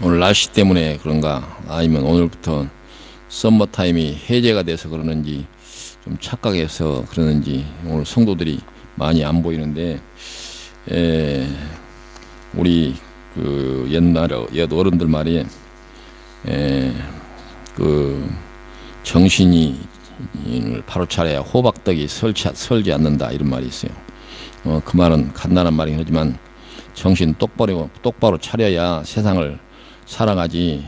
오늘 날씨 때문에 그런가, 아니면 오늘부터 썸머타임이 해제가 돼서 그러는지, 좀 착각해서 그러는지 오늘 성도들이 많이 안 보이는데, 우리 그 옛 어른들 말이, 그 정신이 바로 차려야 호박떡이 설지 않는다, 이런 말이 있어요. 그 말은 간단한 말이긴 하지만 정신 똑바로 차려야 세상을 살아가지,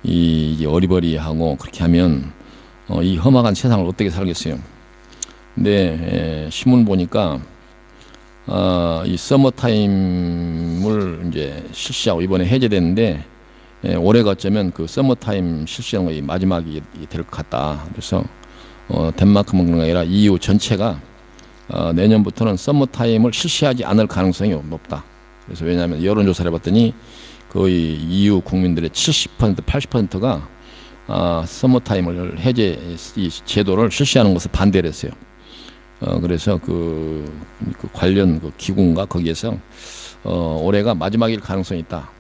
이 어리버리하고 그렇게 하면 이 험악한 세상을 어떻게 살겠어요. 근데 신문 보니까 이 서머타임을 이제 실시하고 이번에 해제됐는데, 올해가 어쩌면 그 서머타임 실시하는 것이 마지막이 될 것 같다. 그래서 덴마크만 그런 게 아니라 EU 전체가 내년부터는 서머타임을 실시하지 않을 가능성이 높다. 그래서 왜냐하면 여론조사를 해봤더니 거의 EU 국민들의 70%, 80%가 서머타임을 이 제도를 실시하는 것을 반대를 했어요. 그래서 그 관련 그 기구인가 거기에서 올해가 마지막일 가능성이 있다.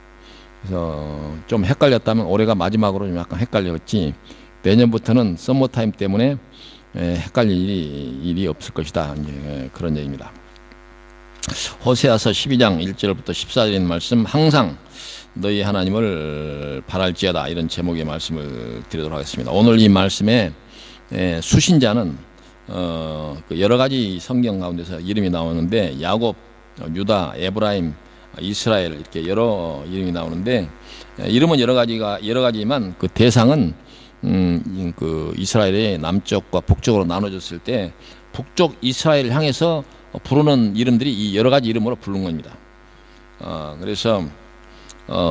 그래서 좀 헷갈렸다면 올해가 마지막으로 좀 약간 헷갈렸지, 내년부터는 서머타임 때문에 헷갈릴 일이 없을 것이다. 이제 그런 얘기입니다. 호세아서 12장 1절부터 14절에 있는 말씀, 항상 너희 하나님을 바랄지어다, 이런 제목의 말씀을 드리도록 하겠습니다. 오늘 이 말씀에 수신자는 그 여러 가지 성경 가운데서 이름이 나오는데, 야곱, 유다, 에브라임, 이스라엘, 이렇게 여러 이름이 나오는데, 이름은 여러 가지지만 그 대상은 그 이스라엘의 남쪽과 북쪽으로 나눠졌을 때 북쪽 이스라엘을 향해서 부르는 이름들이 이 여러 가지 이름으로 부르는 겁니다. 그래서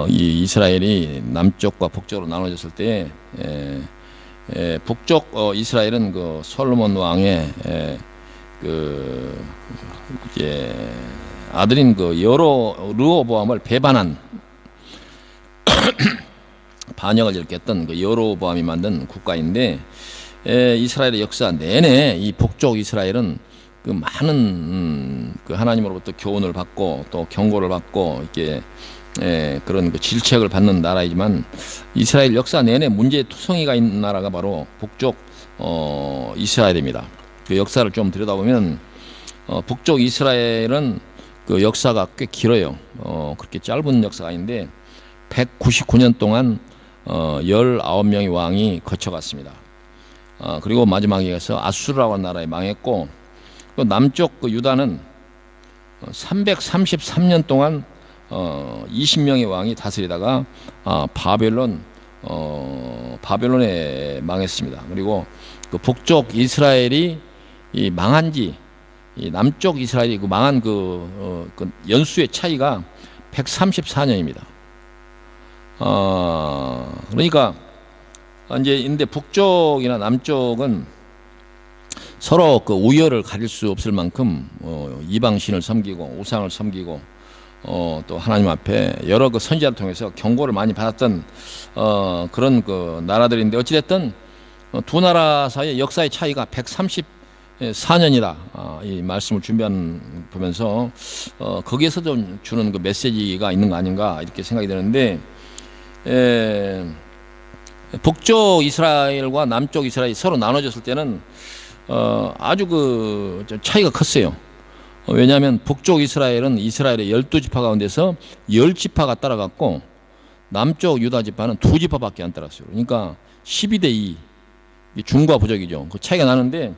이 이스라엘이 남쪽과 북쪽으로 나눠졌을 때 북쪽 이스라엘은 그 솔로몬 왕의 그 이제 아들인 그 르호보암을 배반한 반역을 일으켰던 그 여로보암이 만든 국가인데, 이스라엘의 역사 내내 이 북쪽 이스라엘은 그 많은 그 하나님으로부터 교훈을 받고 또 경고를 받고 이렇게 그런 그 질책을 받는 나라이지만, 이스라엘 역사 내내 문제투성이가 있는 나라가 바로 북쪽 이스라엘입니다. 그 역사를 좀 들여다보면 북쪽 이스라엘은 그 역사가 꽤 길어요. 그렇게 짧은 역사가 아닌데 199년 동안 19명의 왕이 거쳐갔습니다. 그리고 마지막에 가서 아수르라고 하는 나라에 망했고, 또 남쪽 그 유다는 333년 동안 20명의 왕이 다스리다가 바벨론에 망했습니다. 그리고 그 북쪽 이스라엘이 이 망한지, 이 남쪽 이스라엘이 그 망한 그 연수의 차이가 134년입니다. 그러니까 이제 근데 북쪽이나 남쪽은 서로 그 우열을 가릴 수 없을 만큼 이방신을 섬기고 우상을 섬기고 또 하나님 앞에 여러 그 선지자를 통해서 경고를 많이 받았던 그런 그 나라들인데, 어찌됐든 두 나라 사이의 역사의 차이가 134년이다. 이 말씀을 보면서 거기에서 좀 주는 그 메시지가 있는 거 아닌가, 이렇게 생각이 되는데, 북쪽 이스라엘과 남쪽 이스라엘이 서로 나눠졌을 때는 아주 그 차이가 컸어요. 왜냐하면 북쪽 이스라엘은 이스라엘의 12지파 가운데서 10지파가 따라갔고, 남쪽 유다 지파는 2지파밖에 안 따랐어요. 그러니까 12대2, 중과 부족이죠. 그 차이가 나는데,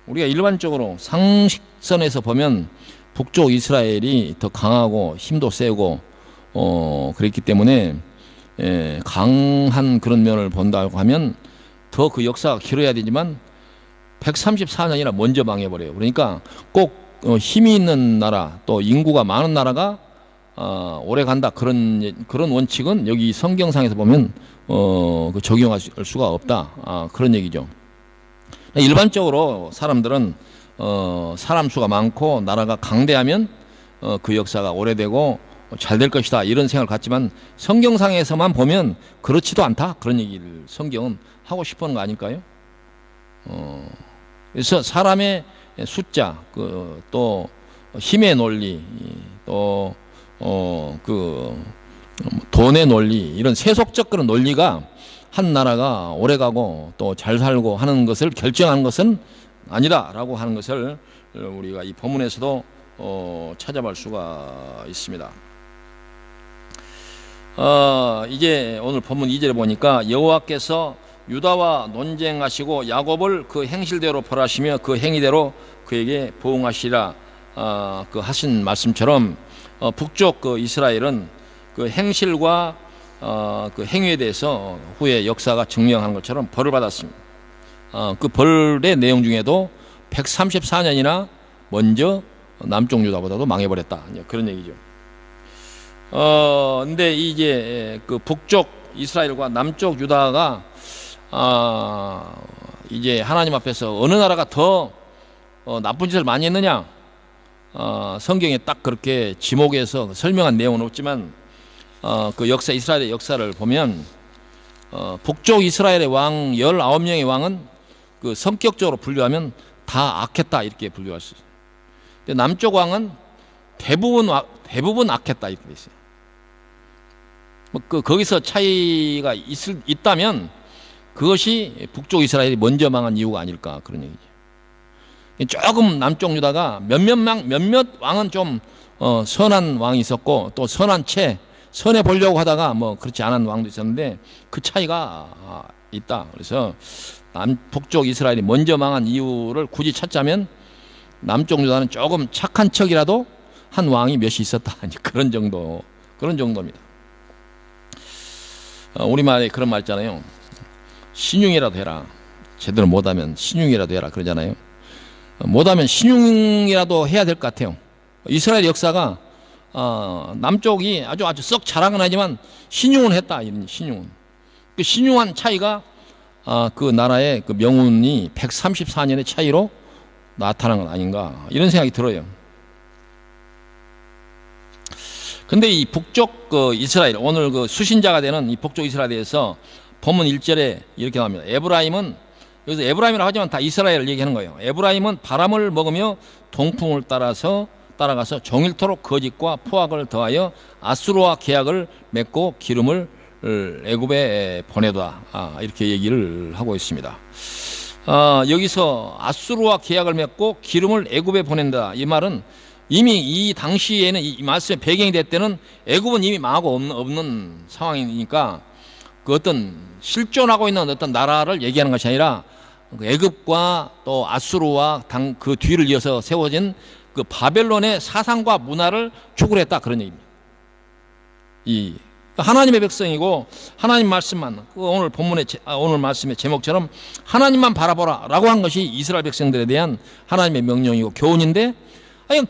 우리가 일반적으로 상식선에서 보면 북쪽 이스라엘이 더 강하고 힘도 세고 그랬기 때문에 강한 그런 면을 본다고 하면 더 그 역사가 길어야 되지만 134년이나 먼저 망해버려요. 그러니까 꼭 힘이 있는 나라, 또 인구가 많은 나라가 오래 간다, 그런 원칙은 여기 성경상에서 보면 그 적용할 수가 없다, 그런 얘기죠. 일반적으로 사람들은 사람 수가 많고 나라가 강대하면 그 역사가 오래되고 잘 될 것이다, 이런 생각을 갖지만, 성경상에서만 보면 그렇지도 않다, 그런 얘기를 성경은 하고 싶어하는 거 아닐까요? 그래서 사람의 숫자, 또 힘의 논리, 또 돈의 논리, 이런 세속적 그런 논리가 한 나라가 오래가고 또 잘 살고 하는 것을 결정하는 것은 아니다라고 하는 것을 우리가 이 본문에서도 찾아볼 수가 있습니다. 이제 오늘 본문 2절에 보니까 여호와께서 유다와 논쟁하시고 야곱을 그 행실대로 벌하시며 그 행위대로 그에게 보응하시라, 그 하신 말씀처럼 북쪽 그 이스라엘은 그 행실과 그 행위에 대해서 후에 역사가 증명하는 것처럼 벌을 받았습니다. 그 벌의 내용 중에도 134년이나 먼저 남쪽 유다보다도 망해버렸다, 그런 얘기죠. 근데 이제 그 북쪽 이스라엘과 남쪽 유다가 이제 하나님 앞에서 어느 나라가 더 나쁜 짓을 많이 했느냐, 성경에 딱 그렇게 지목해서 설명한 내용은 없지만 그 역사, 이스라엘의 역사를 보면 북쪽 이스라엘의 왕 19명의 왕은 그 성격적으로 분류하면 다 악했다, 이렇게 분류할 수 있어요. 근데 남쪽 왕은 대부분 악했다, 이렇게 돼 있어요. 거기서 차이가 있다면 그것이 북쪽 이스라엘이 먼저 망한 이유가 아닐까, 그런 얘기죠. 조금 남쪽 유다가 몇몇 왕은 좀 선한 왕이 있었고, 또 선해 보려고 하다가 뭐 그렇지 않은 왕도 있었는데 그 차이가 있다. 그래서 북쪽 이스라엘이 먼저 망한 이유를 굳이 찾자면 남쪽 유다는 조금 착한 척이라도 한 왕이 몇이 있었다, 그런 정도입니다. 우리말에 그런 말 있잖아요. 신용이라도 해라. 제대로 못하면 신용이라도 해라, 그러잖아요. 못하면 신용이라도 해야 될 것 같아요. 이스라엘 역사가 남쪽이 아주 썩 잘한 건 아니지만 신용은 했다, 이런 신용은. 그 신용한 차이가 그 나라의 그 명운이 134년의 차이로 나타난 건 아닌가, 이런 생각이 들어요. 근데 이 북쪽 그 이스라엘, 오늘 그 수신자가 되는 이 북쪽 이스라엘에 대해서 본문 1절에 이렇게 나옵니다. 에브라임은, 여기서 에브라임이라고 하지만 다 이스라엘을 얘기하는 거예요. 에브라임은 바람을 먹으며 동풍을 따라가서 종일토록 거짓과 포악을 더하여 아수르와 계약을 맺고 기름을 애굽에 보내다, 이렇게 얘기를 하고 있습니다. 여기서 아수르와 계약을 맺고 기름을 애굽에 보낸다, 이 말은 이미 이 당시에는 이 말씀의 배경이 될 때는 애굽은 이미 망하고 없는 상황이니까 그 어떤 실존하고 있는 어떤 나라를 얘기하는 것이 아니라 애굽과 또 아수르와 그 뒤를 이어서 세워진 그 바벨론의 사상과 문화를 추구했다, 그런 얘기입니다. 이 하나님의 백성이고 하나님 말씀만, 오늘 본문의 오늘 말씀의 제목처럼 하나님만 바라보라라고 한 것이 이스라엘 백성들에 대한 하나님의 명령이고 교훈인데,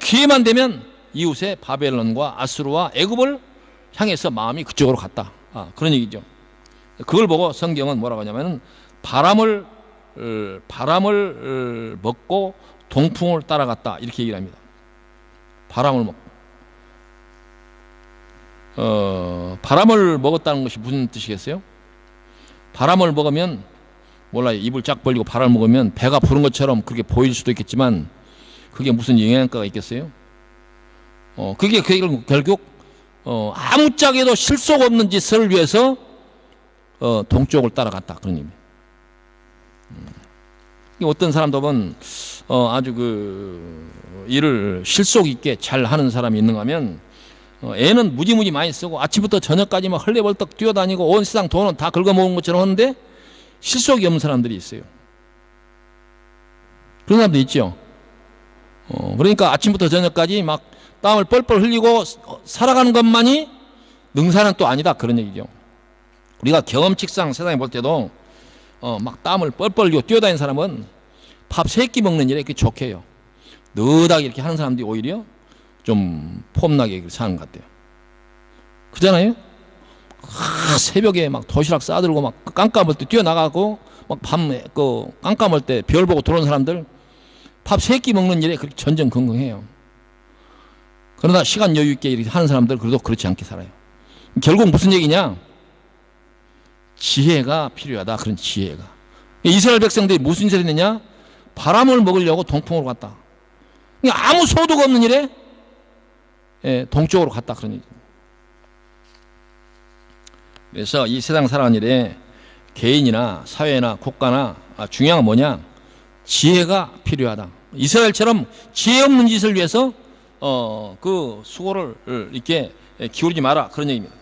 기회만 되면 이웃의 바벨론과 아수르와 애굽을 향해서 마음이 그쪽으로 갔다, 그런 얘기죠. 그걸 보고 성경은 뭐라고 하냐면은 바람을 먹고 동풍을 따라갔다, 이렇게 얘기를 합니다. 바람을 먹었다는 것이 무슨 뜻이겠어요? 바람을 먹으면 몰라요. 입을 쫙 벌리고 바람을 먹으면 배가 부른 것처럼 그렇게 보일 수도 있겠지만 그게 무슨 영향가가 있겠어요? 그게 결국 아무짝에도 실속 없는 짓을 위해서 동쪽을 따라갔다, 그런 의미. 어떤 사람들은 아주 그 일을 실속 있게 잘 하는 사람이 있는가 하면 애는 무지무지 많이 쓰고 아침부터 저녁까지 막 헐레벌떡 뛰어다니고 온 세상 돈은 다 긁어모은 것처럼 하는데 실속이 없는 사람들이 있어요. 그런 사람도 있죠. 그러니까 아침부터 저녁까지 막 땀을 뻘뻘 흘리고 살아가는 것만이 능사는 또 아니다, 그런 얘기죠. 우리가 경험칙상 세상에 볼 때도 막 땀을 뻘뻘 흘리고 뛰어다니는 사람은 밥 3끼 먹는 일에 그렇게 좋게 해요. 느하게 이렇게 하는 사람들이 오히려 좀 폼나게 사는 것 같아요. 그잖아요? 새벽에 막 도시락 싸들고 막 깜깜할 때 뛰어나가고 막 밤에 깜깜할 때 별 보고 들어오는 사람들 밥 3끼 먹는 일에 그렇게 전전긍긍해요. 그러나 시간 여유 있게 이렇게 하는 사람들 그래도 그렇지 않게 살아요. 결국 무슨 얘기냐? 지혜가 필요하다, 그런 지혜가. 이스라엘 백성들이 무슨 짓을 했느냐? 바람을 먹으려고 동풍으로 갔다. 아무 소득 없는 일에 동쪽으로 갔다, 그런 얘기. 그래서 이 세상 살아가는 일에 개인이나 사회나 국가나 중요한 건 뭐냐? 지혜가 필요하다. 이스라엘처럼 지혜 없는 짓을 위해서 그 수고를 이렇게 기울이지 마라, 그런 얘기입니다.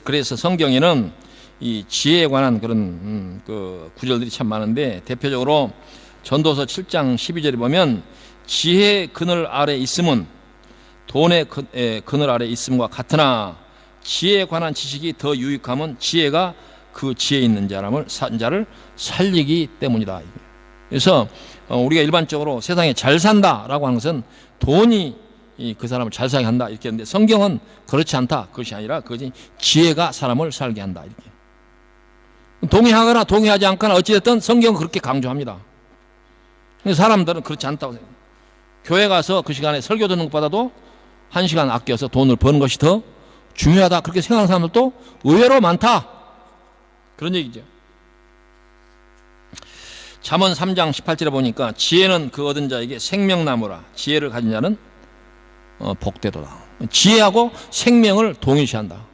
그래서 성경에는 이 지혜에 관한 그런 그 구절들이 참 많은데, 대표적으로 전도서 7장 12절에 보면 지혜의 그늘 아래 있음은 돈의 그늘 아래 있음과 같으나 지혜에 관한 지식이 더 유익함은 지혜가 그 지혜 있는 자를 살리기 때문이다. 그래서 우리가 일반적으로 세상에 잘 산다라고 하는 것은 돈이 그 사람을 잘 살게 한다 이렇게 했는데, 성경은 그렇지 않다. 그것이 아니라 그것이 지혜가 사람을 살게 한다 이렇게. 동의하거나 동의하지 않거나 어찌됐든 성경은 그렇게 강조합니다. 사람들은 그렇지 않다고 생각해요. 교회 가서 그 시간에 설교 듣는 것보다도 1시간 아껴서 돈을 버는 것이 더 중요하다, 그렇게 생각하는 사람들도 의외로 많다, 그런 얘기죠. 잠언 3장 18절에 보니까 지혜는 그 얻은 자에게 생명나무라, 지혜를 가진 자는 복되도다. 지혜하고 생명을 동일시한다.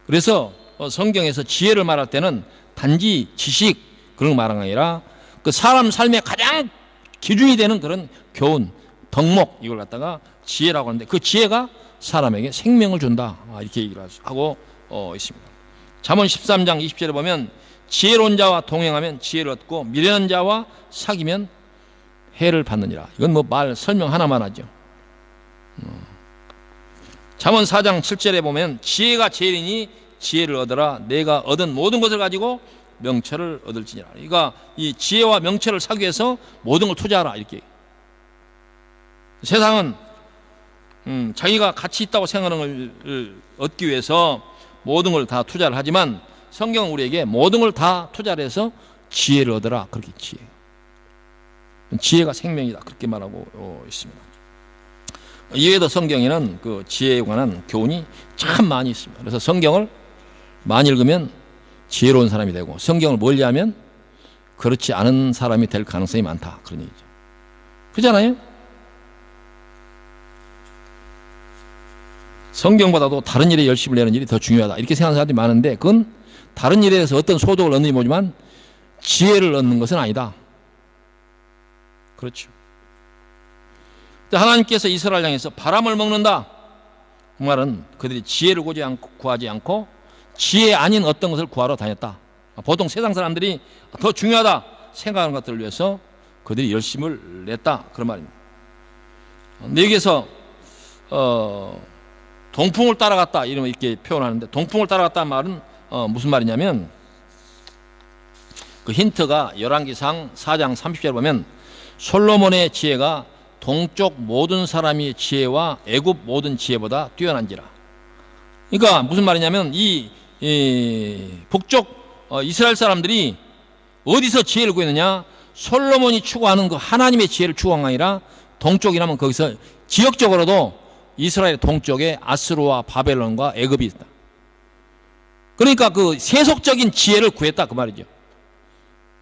그래서 성경에서 지혜를 말할 때는 단지 지식 그런 거 말하는 게 아니라 그 사람 삶의 가장 기준이 되는 그런 교훈, 덕목, 이걸 갖다가 지혜라고 하는데, 그 지혜가 사람에게 생명을 준다, 이렇게 얘기를 하고 있습니다. 잠언 13장 20절에 보면 지혜로운 자와 동행하면 지혜를 얻고 미련한 자와 사귀면 해를 받느니라. 이건 뭐 말 설명 하나만 하죠. 잠언 4장 7절에 보면 지혜가 제일이니 지혜를 얻어라. 내가 얻은 모든 것을 가지고 명철을 얻을지니라. 그러니까 이 지혜와 명철을 사기 위해서 모든 걸 투자하라, 이렇게. 세상은 자기가 가치 있다고 생각하는 걸 얻기 위해서 모든 걸 다 투자를 하지만, 성경은 우리에게 모든 걸 다 투자를 해서 지혜를 얻어라, 그렇게. 지혜가 생명이다, 그렇게 말하고 있습니다. 이외에도 성경에는 그 지혜에 관한 교훈이 참 많이 있습니다. 그래서 성경을 많이 읽으면 지혜로운 사람이 되고, 성경을 멀리하면 그렇지 않은 사람이 될 가능성이 많다, 그런 얘기죠. 그렇잖아요? 성경보다도 다른 일에 열심을 내는 일이 더 중요하다, 이렇게 생각하는 사람들이 많은데, 그건 다른 일에 대해서 어떤 소득을 얻는지 모르지만 지혜를 얻는 것은 아니다. 그렇죠. 하나님께서 이스라엘 향해서 바람을 먹는다, 그 말은 그들이 지혜를 구하지 않고 지혜 아닌 어떤 것을 구하러 다녔다. 보통 세상 사람들이 더 중요하다 생각하는 것들을 위해서 그들이 열심을 냈다, 그런 말입니다. 여기에서 동풍을 따라갔다, 이러면 이렇게 표현하는데, 동풍을 따라갔다는 말은 무슨 말이냐면, 그 힌트가 열왕기상 4장 30절에 보면 솔로몬의 지혜가 동쪽 모든 사람의 지혜와 애굽 모든 지혜보다 뛰어난지라. 그러니까 무슨 말이냐면, 이 북쪽 이스라엘 사람들이 어디서 지혜를 구했느냐? 솔로몬이 추구하는 그 하나님의 지혜를 추구한 게 아니라, 동쪽이라면 거기서 지역적으로도 이스라엘 동쪽에 아스루와 바벨론과 애굽이 있다. 그러니까 그 세속적인 지혜를 구했다, 그 말이죠.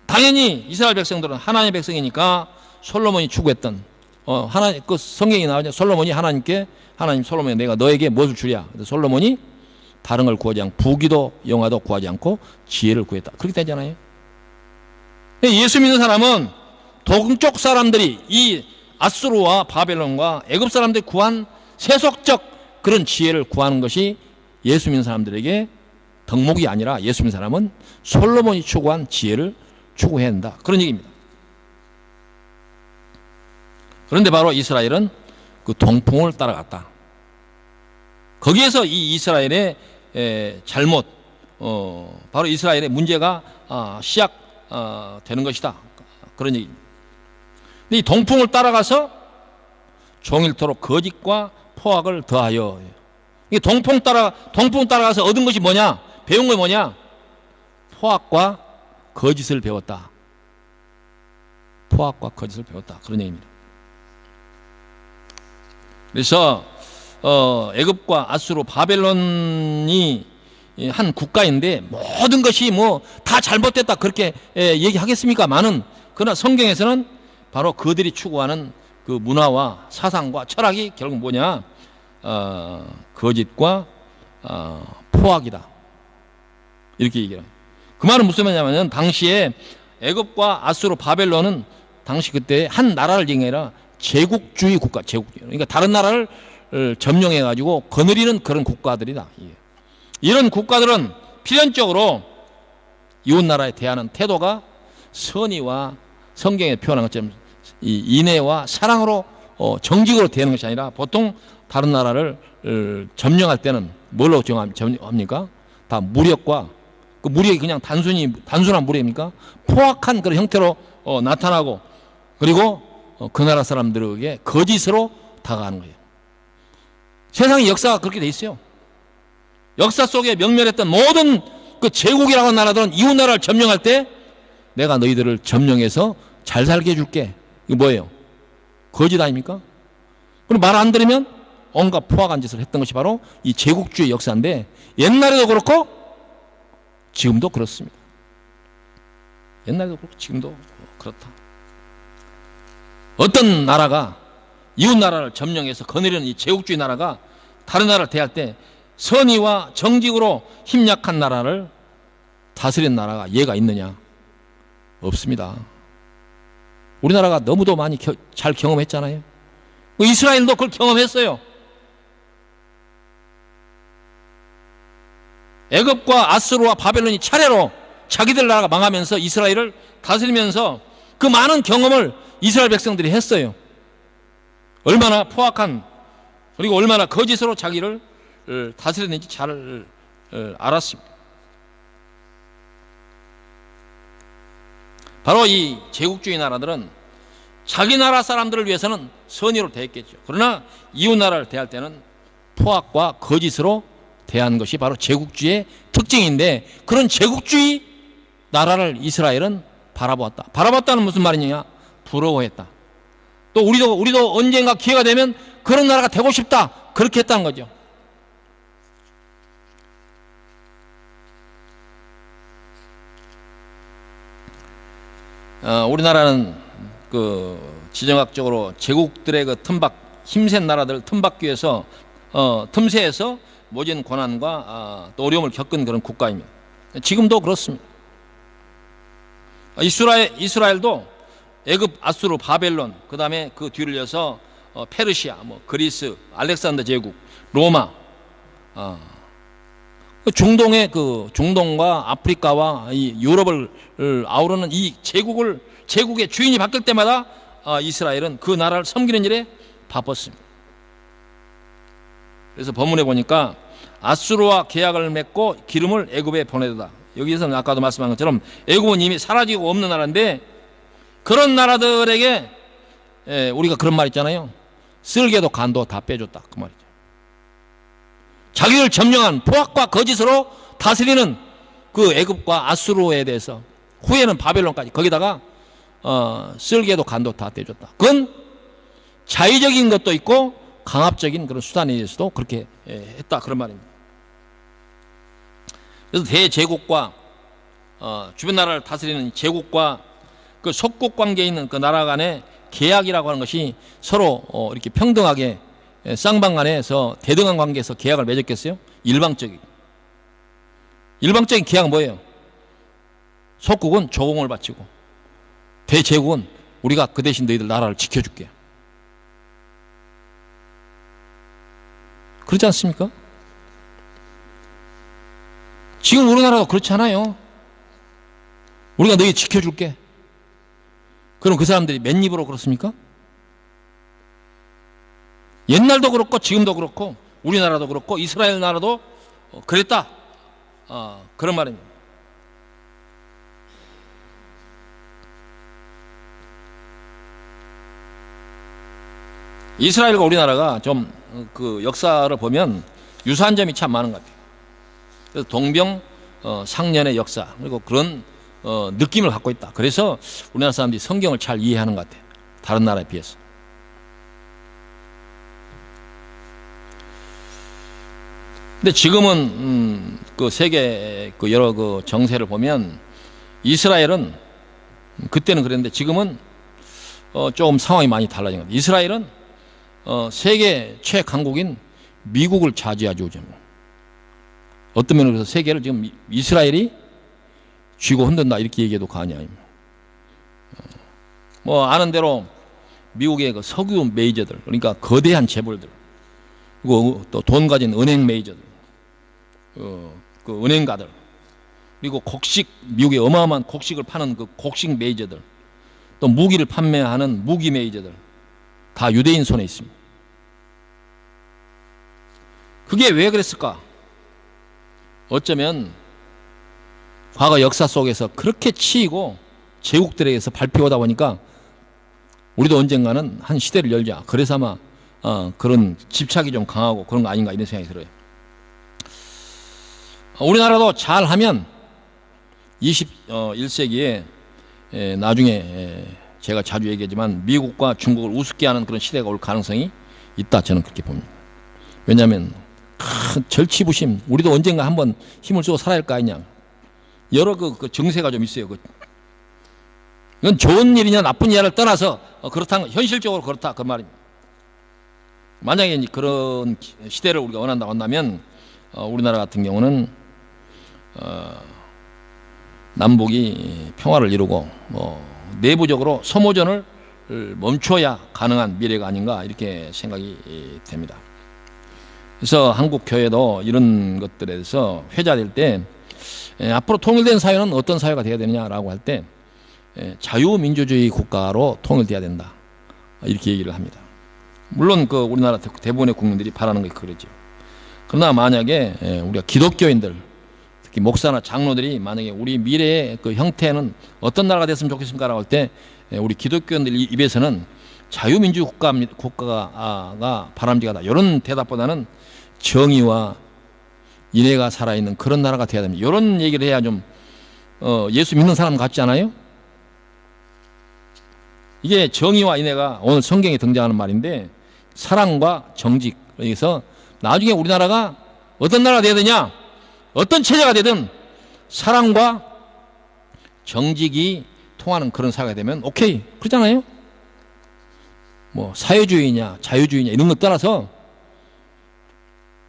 당연히 이스라엘 백성들은 하나님의 백성이니까 솔로몬이 추구했던 하나님, 그 성경이 나오죠. 솔로몬이 하나님께, 하나님 솔로몬이 내가 너에게 무엇을 주랴. 그래서 솔로몬이 다른 걸 구하지 않고 부귀도 영화도 구하지 않고 지혜를 구했다, 그렇게 되잖아요. 예수 믿는 사람은 동쪽 사람들이 이 아스루와 바벨론과 애굽 사람들이 구한 세속적 그런 지혜를 구하는 것이 예수 믿는 사람들에게 덕목이 아니라, 예수 믿는 사람은 솔로몬이 추구한 지혜를 추구해야 한다, 그런 얘기입니다. 그런데 바로 이스라엘은 그 동풍을 따라갔다. 거기에서 이 이스라엘의 잘못, 바로 이스라엘의 문제가 시작되는 것이다, 그런 얘기입니다. 근데 이 동풍을 따라가서 종일토록 거짓과 포악을 더하여, 이 동풍 따라가서 얻은 것이 뭐냐? 배운 게 뭐냐? 포악과 거짓을 배웠다. 포악과 거짓을 배웠다, 그런 얘기입니다. 그래서 애굽과 아수르, 바벨론이 한 국가인데 모든 것이 뭐 다 잘못됐다 그렇게 얘기하겠습니까? 그러나 성경에서는 바로 그들이 추구하는 그 문화와 사상과 철학이 결국 뭐냐? 거짓과 포악이다. 이렇게 얘기해요. 그 말은 무슨 말이냐면 당시에 애굽과 아수르, 바벨론은 당시 그때 한 나라를 얘기한 게 아니라 제국주의 국가, 제국주의. 그러니까 다른 나라를 점령해 가지고 거느리는 그런 국가들이다. 이런 국가들은 필연적으로 이웃 나라에 대하는 태도가 선의와 성경에 표현한 것처럼 이 인애와 사랑으로 정직으로 대하는 것이 아니라 보통 다른 나라를 점령할 때는 뭘로 점령합니까? 다 무력과 그 무력이 그냥 단순한 무력입니까? 포악한 그런 형태로 나타나고 그리고 그 나라 사람들에게 거짓으로 다가가는 거예요. 세상의 역사가 그렇게 돼 있어요. 역사 속에 명멸했던 모든 그 제국이라고 하는 나라들은 이웃 나라를 점령할 때 내가 너희들을 점령해서 잘 살게 해줄게. 이거 뭐예요? 거짓 아닙니까? 그럼 말 안 들으면 온갖 포악한 짓을 했던 것이 바로 이 제국주의 역사인데 옛날에도 그렇고 지금도 그렇습니다. 옛날에도 그렇고 지금도 그렇다. 어떤 나라가 이웃 나라를 점령해서 거느리는 이 제국주의 나라가 다른 나라를 대할 때 선의와 정직으로 힘약한 나라를 다스리는 나라가 예가 있느냐? 없습니다. 우리나라가 너무도 많이 잘 경험했잖아요. 이스라엘도 그걸 경험했어요. 애굽과 아수르와 바벨론이 차례로 자기들 나라가 망하면서 이스라엘을 다스리면서 그 많은 경험을 이스라엘 백성들이 했어요. 얼마나 포악한 그리고 얼마나 거짓으로 자기를 다스렸는지 잘 알았습니다. 바로 이 제국주의 나라들은 자기 나라 사람들을 위해서는 선의로 대했겠죠. 그러나 이웃 나라를 대할 때는 포악과 거짓으로 대한 것이 바로 제국주의의 특징인데 그런 제국주의 나라를 이스라엘은 바라보았다. 바라봤다는 무슨 말이냐? 부러워했다. 또 우리도 언젠가 기회가 되면 그런 나라가 되고 싶다. 그렇게 했다는 거죠. 우리나라는 그 지정학적으로 제국들의 그 힘센 나라들 틈박기 위해서 틈새에서 모진 고난과 또 어려움을 겪은 그런 국가입니다. 지금도 그렇습니다. 이스라엘도 애굽, 아수르, 바벨론, 그 다음에 그 뒤를 이어서 페르시아, 그리스, 알렉산더 제국, 로마, 중동의 중동과 아프리카와 이 유럽을 아우르는 이 제국의 주인이 바뀔 때마다 이스라엘은 그 나라를 섬기는 일에 바빴습니다. 그래서 본문에 보니까 아수르와 계약을 맺고 기름을 애굽에 보내다. 여기서는 아까도 말씀한 것처럼 애굽은 이미 사라지고 없는 나라인데 그런 나라들에게 우리가 그런 말 있잖아요. 쓸개도 간도 다 빼줬다. 그 말이죠. 자기를 점령한 포악과 거짓으로 다스리는 그 애굽과 아수르에 대해서 후에는 바벨론까지 거기다가 쓸개도 간도 다 떼줬다. 그건 자의적인 것도 있고 강압적인 그런 수단에 의해서도 그렇게 했다. 그런 말입니다. 그래서 대제국과 주변 나라를 다스리는 제국과 그 속국 관계에 있는 그 나라 간의 계약이라고 하는 것이 서로 이렇게 평등하게 쌍방간에서 대등한 관계에서 계약을 맺었겠어요? 일방적인 계약은 뭐예요? 속국은 조공을 바치고 대제국은 우리가 그 대신 너희들 나라를 지켜줄게. 그렇지 않습니까? 지금 우리나라도 그렇지 않아요. 우리가 너희 지켜줄게. 그럼 그 사람들이 맨입으로 그렇습니까? 옛날도 그렇고 지금도 그렇고 우리나라도 그렇고 이스라엘 나라도 그랬다. 그런 말입니다. 이스라엘과 우리나라가 좀 그 역사를 보면 유사한 점이 참 많은 것 같아요. 그래서 동병상련의 역사 그리고 그런 느낌을 갖고 있다. 그래서 우리나라 사람들이 성경을 잘 이해하는 것 같아요. 다른 나라에 비해서. 근데 지금은 그 세계 그 여러 그 정세를 보면 이스라엘은 그때는 그랬는데 지금은 조금 상황이 많이 달라진 것 같아요. 이스라엘은 세계 최강국인 미국을 차지하죠. 어떤 면으로 해서 세계를 지금 이스라엘이 쥐고 흔든다 이렇게 얘기해도 과언이 아닙니다. 뭐 아는 대로 미국의 그 석유 메이저들, 그러니까 거대한 재벌들, 그리고 또 돈 가진 은행 메이저들, 그 은행가들, 그리고 곡식, 미국의 어마어마한 곡식을 파는 그 곡식 메이저들, 또 무기를 판매하는 무기 메이저들 다 유대인 손에 있습니다. 그게 왜 그랬을까? 어쩌면 과거 역사 속에서 그렇게 치이고 제국들에게서 발표하다 보니까 우리도 언젠가는 한 시대를 열자. 그래서 아마 그런 집착이 좀 강하고 그런 거 아닌가 이런 생각이 들어요. 우리나라도 잘하면 21세기에 나중에 제가 자주 얘기하지만 미국과 중국을 우습게 하는 그런 시대가 올 가능성이 있다. 저는 그렇게 봅니다. 왜냐하면 큰 절치부심, 우리도 언젠가 한번 힘을 쓰고 살아야 할 거 아니냐. 여러 그 정세가 좀 있어요. 이건 좋은 일이냐 나쁜 일을 떠나서 그렇다는, 현실적으로 그렇다 그 말입니다. 만약에 이제 그런 시대를 우리가 원한다고 한다면 우리나라 같은 경우는 남북이 평화를 이루고 내부적으로 소모전을 멈춰야 가능한 미래가 아닌가 이렇게 생각이 됩니다. 그래서 한국 교회도 이런 것들에 대해서 회자될 때 앞으로 통일된 사회는 어떤 사회가 되어야 되느냐라고 할 때 자유민주주의 국가로 통일돼야 된다 이렇게 얘기를 합니다. 물론 그 우리나라 대부분의 국민들이 바라는 게 그러죠. 그러나 만약에 우리가 기독교인들, 특히 목사나 장로들이 만약에 우리 미래의 그 형태는 어떤 나라가 됐으면 좋겠습니까라고 할 때 우리 기독교인들 입에서는 자유민주 국가가 바람직하다 이런 대답보다는 정의와 인애가 살아있는 그런 나라가 돼야 됩니다. 이런 얘기를 해야 좀 예수 믿는 사람 같지 않아요? 이게 정의와 인애가 오늘 성경에 등장하는 말인데 사랑과 정직, 그래서 나중에 우리나라가 어떤 나라가 돼야 되냐, 어떤 체제가 되든 사랑과 정직이 통하는 그런 사회가 되면 오케이 그렇잖아요. 뭐 사회주의냐 자유주의냐 이런 것 떠나서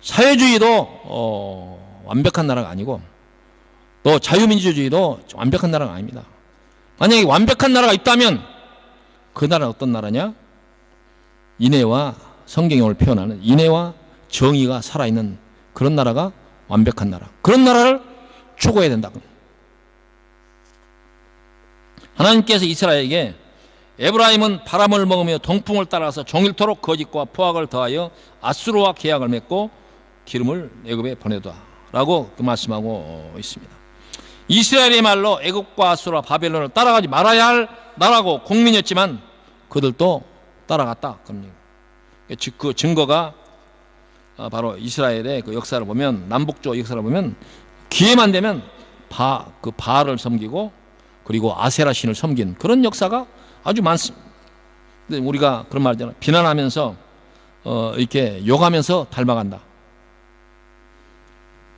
사회주의도 완벽한 나라가 아니고 또 자유민주주의도 완벽한 나라가 아닙니다. 만약에 완벽한 나라가 있다면 그 나라는 어떤 나라냐? 인애와 성경이 오늘 표현하는 인애와 정의가 살아있는 그런 나라가 완벽한 나라. 그런 나라를 추구해야 된다. 하나님께서 이스라엘에게 에브라임은 바람을 먹으며 동풍을 따라서 종일토록 거짓과 포악을 더하여 아수르와 계약을 맺고 기름을 애굽에 보내다 라고 그 말씀하고 있습니다. 이스라엘의 말로 애굽과 아수르와 바벨론을 따라가지 말아야 할 나라고 국민이었지만 그들도 따라갔다. 그 증거가 바로 이스라엘의 그 역사를 보면, 남북조 역사를 보면 기회만 되면 그 바알을 섬기고 그리고 아세라 신을 섬긴 그런 역사가 아주 많습니다. 근데 우리가 그런 말 있잖아요. 비난하면서 이렇게 욕하면서 닮아간다.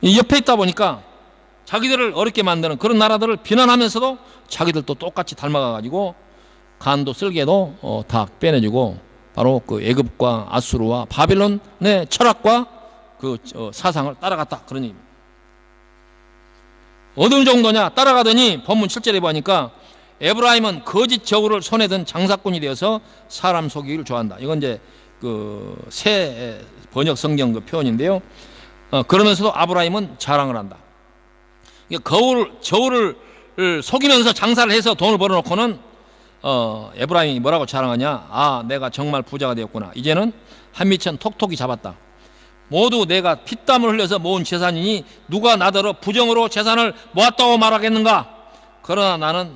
이 옆에 있다 보니까 자기들을 어렵게 만드는 그런 나라들을 비난하면서도 자기들도 똑같이 닮아가 가지고 간도 쓸개도 다 빼내주고 바로 그 애굽과 아수르와 바벨론의 철학과 그 사상을 따라갔다 그런 얘기입니다. 어느 정도냐 따라가더니 본문 7절에 보니까 에브라임은 거짓 저울을 손에 든 장사꾼이 되어서 사람 속이기를 좋아한다. 이건 이제 그 새 번역 성경 그 표현인데요. 그러면서도 아브라임은 자랑을 한다. 저울을 속이면서 장사를 해서 돈을 벌어놓고는 에브라임이 뭐라고 자랑하냐? 아, 내가 정말 부자가 되었구나. 이제는 한미천 톡톡이 잡았다. 모두 내가 피땀을 흘려서 모은 재산이니 누가 나더러 부정으로 재산을 모았다고 말하겠는가? 그러나 나는,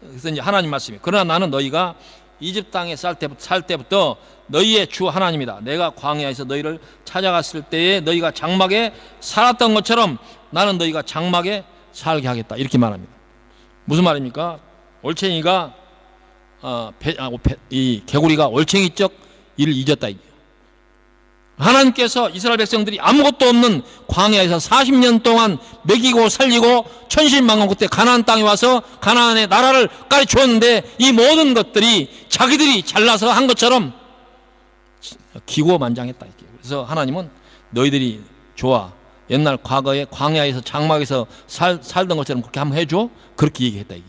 그래서 이제 하나님 말씀이, 그러나 나는 너희가 이집 땅에 살 때부터 너희의 주 하나님이다. 내가 광야에서 너희를 찾아갔을 때에 너희가 장막에 살았던 것처럼 나는 너희가 장막에 살게 하겠다. 이렇게 말합니다. 무슨 말입니까? 올챙이가 이 개구리가 올챙이적 일을 잊었다. 하나님께서 이스라엘 백성들이 아무것도 없는 광야에서 40년 동안 먹이고 살리고 천신만고 그때 가나안 땅에 와서 가나안의 나라를 가르쳤는데 이 모든 것들이 자기들이 잘나서 한 것처럼 기고만장했다. 그래서 하나님은 너희들이 좋아, 옛날 과거에 광야에서 장막에서 살던 것처럼 그렇게 한번 해줘? 그렇게 얘기했다. 이게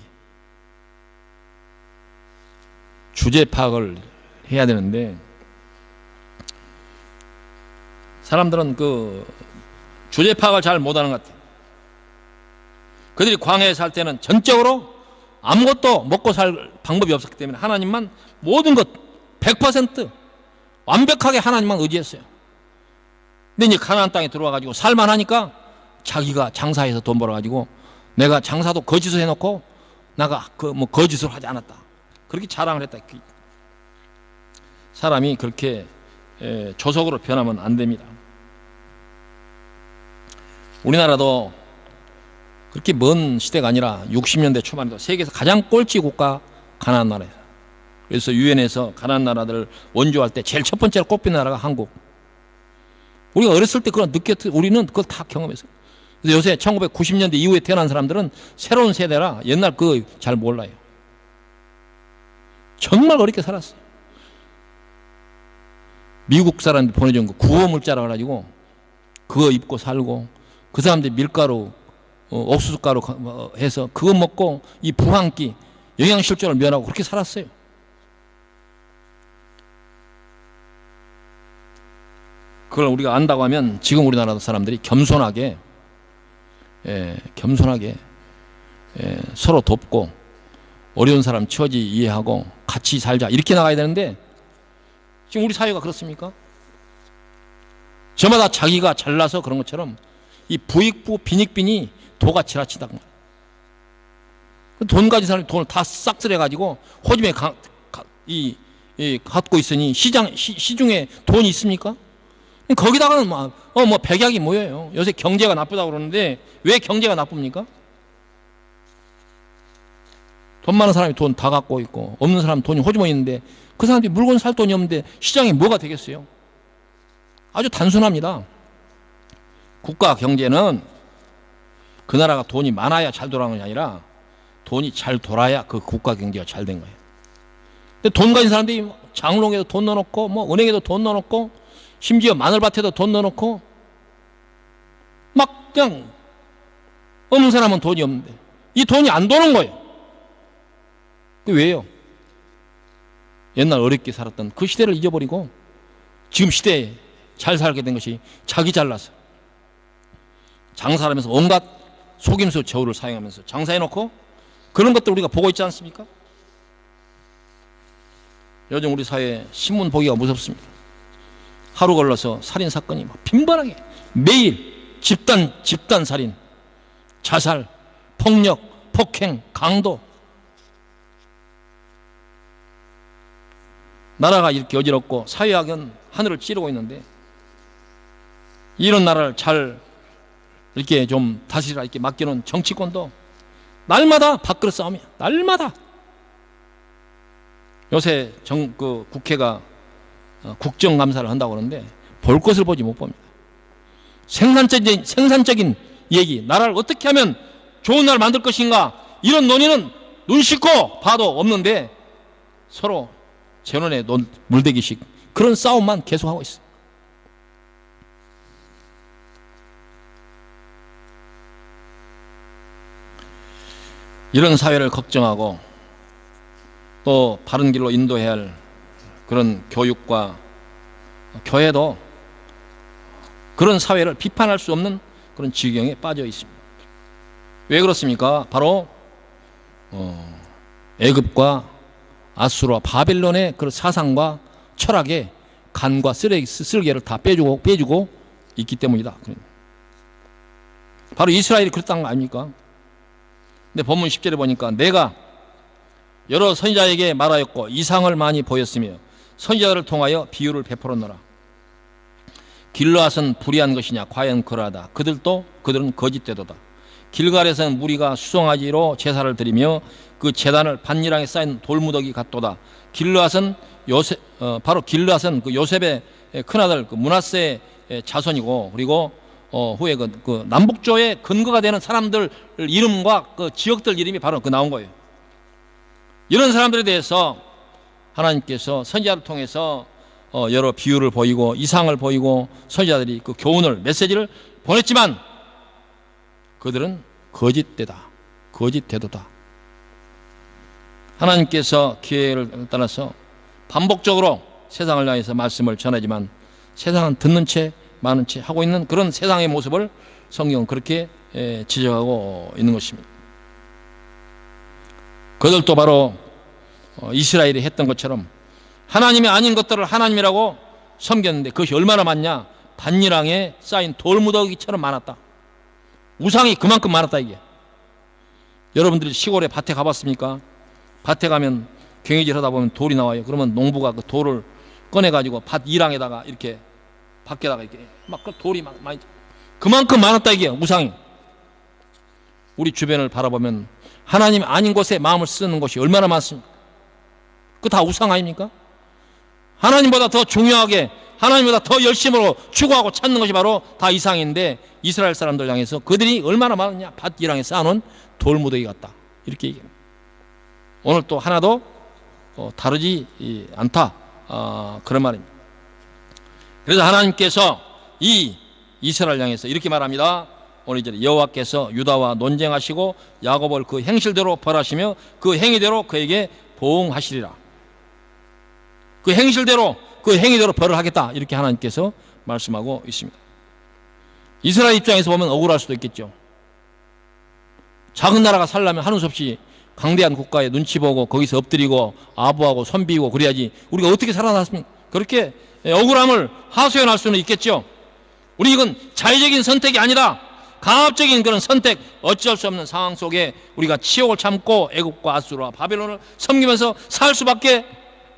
주제 파악을 해야 되는데, 사람들은 그 주제 파악을 잘 못하는 것 같아요. 그들이 광야에 살 때는 전적으로 아무것도 먹고 살 방법이 없었기 때문에 하나님만 모든 것 100% 완벽하게 하나님만 의지했어요. 근데 이제 가나안 땅에 들어와 가지고 살만하니까 자기가 장사해서 돈 벌어 가지고 내가 장사도 거짓을 해놓고 나가 거짓을 하지 않았다, 그렇게 자랑을 했다. 사람이 그렇게 조석으로 변하면 안 됩니다. 우리나라도 그렇게 먼 시대가 아니라 60년대 초반에도 세계에서 가장 꼴찌 국가 가나안 나라예요. 그래서 유엔에서 가나안 나라들 원조할 때 제일 첫 번째로 꼽힌 나라가 한국. 우리가 어렸을 때 그런 우리는 그걸 다 경험했어요. 그래서 요새 1990년대 이후에 태어난 사람들은 새로운 세대라 옛날 그거 잘 몰라요. 정말 어렵게 살았어요. 미국 사람들 보내준 거 구호 물자라 가지고 그거 입고 살고, 그 사람들이 밀가루, 옥수수가루 해서 그거 먹고 이 부항기, 영양실조를 면하고 그렇게 살았어요. 그걸 우리가 안다고 하면 지금 우리나라 사람들이 겸손하게 서로 돕고 어려운 사람 처지 이해하고 같이 살자, 이렇게 나가야 되는데 지금 우리 사회가 그렇습니까? 저마다 자기가 잘나서 그런 것처럼 이 부익부 빈익빈이 도가 지나치다. 돈 가진 사람이 돈을 다 싹쓸해 가지고 호주머니에 갖고 있으니 시중에 돈이 있습니까? 거기다가는 백약이 모여요. 요새 경제가 나쁘다고 그러는데 왜 경제가 나쁩니까? 돈 많은 사람이 돈 다 갖고 있고 없는 사람은 돈이 호주머니 있는데 그 사람들이 물건 살 돈이 없는데 시장이 뭐가 되겠어요? 아주 단순합니다. 국가 경제는 그 나라가 돈이 많아야 잘 돌아가는 게 아니라 돈이 잘 돌아야 그 국가 경제가 잘 된 거예요. 근데 돈 가진 사람들이 장롱에도 돈 넣어놓고 은행에도 돈 넣어놓고 심지어 마늘밭에도 돈 넣어놓고 막 그냥 없는 사람은 돈이 없는데 이 돈이 안 도는 거예요. 왜요? 옛날 어렵게 살았던 그 시대를 잊어버리고 지금 시대에 잘 살게 된 것이 자기 잘나서 장사하면서 온갖 속임수 저울을 사용하면서 장사해놓고 그런 것들 우리가 보고 있지 않습니까? 요즘 우리 사회에 신문 보기가 무섭습니다. 하루 걸러서 살인사건이 빈번하게 매일 집단 살인, 자살, 폭력, 폭행, 강도. 나라가 이렇게 어지럽고 사회학은 하늘을 찌르고 있는데 이런 나라를 잘 이렇게 좀 다스리라 이렇게 맡겨놓은 정치권도 날마다 밥그릇 싸움이야. 날마다. 요새 국회가 국정감사를 한다고 하는데 볼 것을 보지 못 봅니다. 생산적인 얘기, 나라를 어떻게 하면 좋은 나라를 만들 것인가, 이런 논의는 눈 씻고 봐도 없는데 서로 재론에 물대기식 그런 싸움만 계속하고 있어요. 이런 사회를 걱정하고 또 바른 길로 인도해야 할 그런 교육과 교회도 그런 사회를 비판할 수 없는 그런 지경에 빠져 있습니다. 왜 그렇습니까? 바로 애굽과 아수르와 바벨론의 그런 사상과 철학에 간과 쓸개를 다 빼주고 있기 때문이다. 바로 이스라엘이 그랬다는 거 아닙니까? 근데 본문 10절에 보니까 내가 여러 선지자에게 말하였고 이상을 많이 보였으며 선지자들을 통하여 비유를 베풀었노라. 길르앗은 불의한 것이냐? 과연 그러하다. 그들은 거짓되도다. 길갈에서는 무리가 수송아지로 제사를 드리며 그 제단을 반일항에 쌓인 돌무더기 같도다. 바로 길르앗은 그 요셉의 큰아들 그 므낫세의 자손이고, 그리고 후에 그 남북조의 근거가 되는 사람들 이름과 그 지역들 이름이 바로 나온 거예요. 이런 사람들에 대해서 하나님께서 선지자를 통해서 여러 비유를 보이고 이상을 보이고 선지자들이 그 교훈을, 메시지를 보냈지만 그들은 거짓되다, 거짓되도다. 하나님께서 기회를 따라서 반복적으로 세상을 향해서 말씀을 전하지만 세상은 듣는 채 많은 채 하고 있는 그런 세상의 모습을 성경은 그렇게 지적하고 있는 것입니다. 그들도 바로 이스라엘이 했던 것처럼 하나님이 아닌 것들을 하나님이라고 섬겼는데 그것이 얼마나 많냐? 밭일항에 쌓인 돌무더기처럼 많았다. 우상이 그만큼 많았다. 이게 여러분들이 시골에 밭에 가봤습니까? 밭에 가면 경이질 하다 보면 돌이 나와요. 그러면 농부가 그 돌을 꺼내가지고 밭 일항에다가 이렇게 밖에다가 이렇게 막 그 돌이 막 많이 그만큼 많았다. 이게 우상이. 우리 주변을 바라보면 하나님 아닌 곳에 마음을 쓰는 것이 얼마나 많습니까? 그 다 우상 아닙니까? 하나님보다 더 중요하게 하나님보다 더 열심으로 추구하고 찾는 것이 바로 다 이상인데 이스라엘 사람들 향해서 그들이 얼마나 많았냐? 밭 일항에 쌓아놓은 돌무더기 같다. 이렇게 얘기합니다. 오늘 또 하나도 다르지 않다. 그런 말입니다. 그래서 하나님께서 이 이스라엘 향해서 이렇게 말합니다. 오늘 이제 여호와께서 유다와 논쟁하시고 야곱을 그 행실대로 벌하시며 그 행위대로 그에게 보응하시리라. 그 행실대로 그 행위대로 벌을 하겠다. 이렇게 하나님께서 말씀하고 있습니다. 이스라엘 입장에서 보면 억울할 수도 있겠죠. 작은 나라가 살려면 하는 수 없이 강대한 국가에 눈치 보고 거기서 엎드리고 아부하고 손비고 그래야지 우리가 어떻게 살아났습니까? 그렇게 억울함을 하소연할 수는 있겠죠. 우리 이건 자의적인 선택이 아니라 강압적인 그런 선택, 어쩔 수 없는 상황 속에 우리가 치욕을 참고 애국과 아수르와 바벨론을 섬기면서 살 수밖에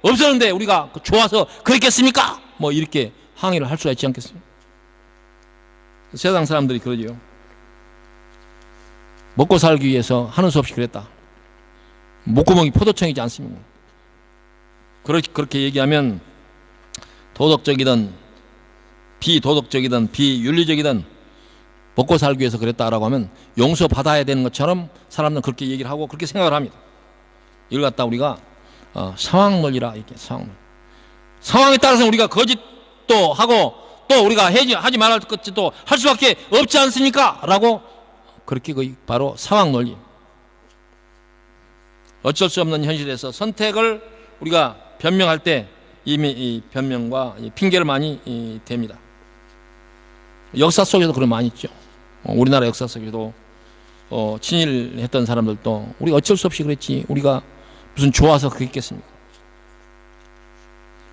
없었는데 우리가 좋아서 그랬겠습니까? 뭐 이렇게 항의를 할 수가 있지 않겠습니까? 세상 사람들이 그러죠. 먹고 살기 위해서 하는 수 없이 그랬다. 목구멍이 포도청이지 않습니까? 그렇게 얘기하면 도덕적이든 비도덕적이든 비윤리적이든 먹고 살기 위해서 그랬다라고 하면 용서받아야 되는 것처럼 사람들은 그렇게 얘기를 하고 그렇게 생각을 합니다. 이걸 갖다 우리가 상황론이라 이렇게 상황에 따라서 우리가 거짓도 하고 또 우리가 하지 말할 것도 할 수밖에 없지 않습니까? 라고 그렇게 바로 상황론이 어쩔 수 없는 현실에서 선택을 우리가 변명할 때 이미 이 변명과 핑계를 많이 댑니다. 역사 속에도 그런 많이 있죠. 우리나라 역사 속에도 친일했던 사람들도 우리가 어쩔 수 없이 그랬지 우리가 무슨 좋아서 그랬겠습니까?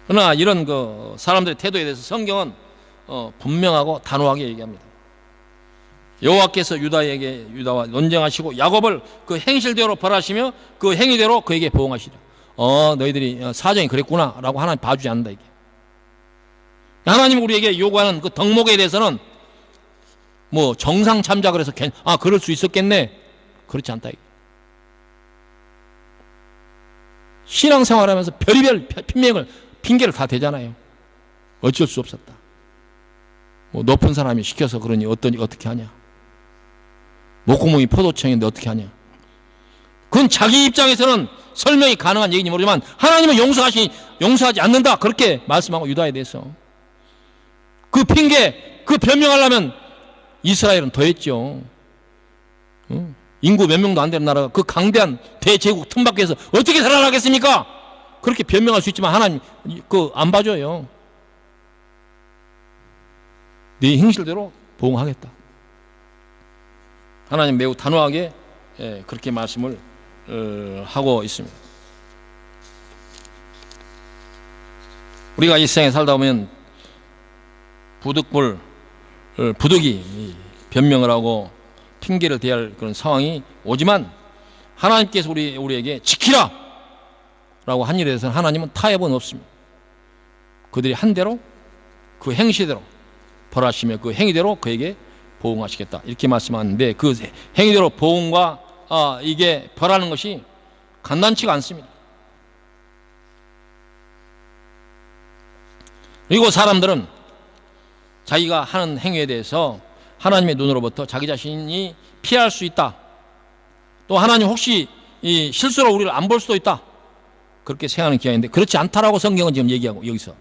그러나 이런 그 사람들의 태도에 대해서 성경은 분명하고 단호하게 얘기합니다. 여호와께서 유다와 논쟁하시고 야곱을 그 행실대로 벌하시며 그 행위대로 그에게 보응하시리라. 너희들이 사정이 그랬구나 라고 하나님 봐주지 않는다. 이게 하나님 우리에게 요구하는 그 덕목에 대해서는 뭐 정상 참작을 해서 그럴 수 있었겠네, 그렇지 않다. 이게 신앙생활하면서 별의별 핑계를 다 대잖아요. 어쩔 수 없었다. 뭐 높은 사람이 시켜서 그러니 어떻게 하냐. 목구멍이 포도청인데 어떻게 하냐. 그건 자기 입장에서는 설명이 가능한 얘기인지 모르지만 하나님은 용서하지 않는다. 그렇게 말씀하고 유다에 대해서 그 핑계, 그 변명하려면 이스라엘은 더 했죠. 인구 몇 명도 안 되는 나라가 그 강대한 대제국 틈밖에서 어떻게 살아나겠습니까? 그렇게 변명할 수 있지만 하나님 안 봐줘요. 네 행실대로 보응하겠다. 하나님 매우 단호하게 그렇게 말씀을 하고 있습니다. 우리가 이 세상에 살다 보면 부득이 변명을 하고 핑계를 대할 그런 상황이 오지만 하나님께서 우리에게 지키라 라고 한 일에 대해서는 하나님은 타협은 없습니다. 그들이 한 대로 그 행시대로 벌하시며 그 행위대로 그에게 보응하시겠다 이렇게 말씀하는데 그 행위대로 보응과 이게 벌하는 것이 간단치가 않습니다. 그리고 사람들은 자기가 하는 행위에 대해서 하나님의 눈으로부터 자기 자신이 피할 수 있다. 또 하나님 혹시 이 실수로 우리를 안 볼 수도 있다. 그렇게 생각하는 경향인데 그렇지 않다라고 성경은 지금 얘기하고 여기서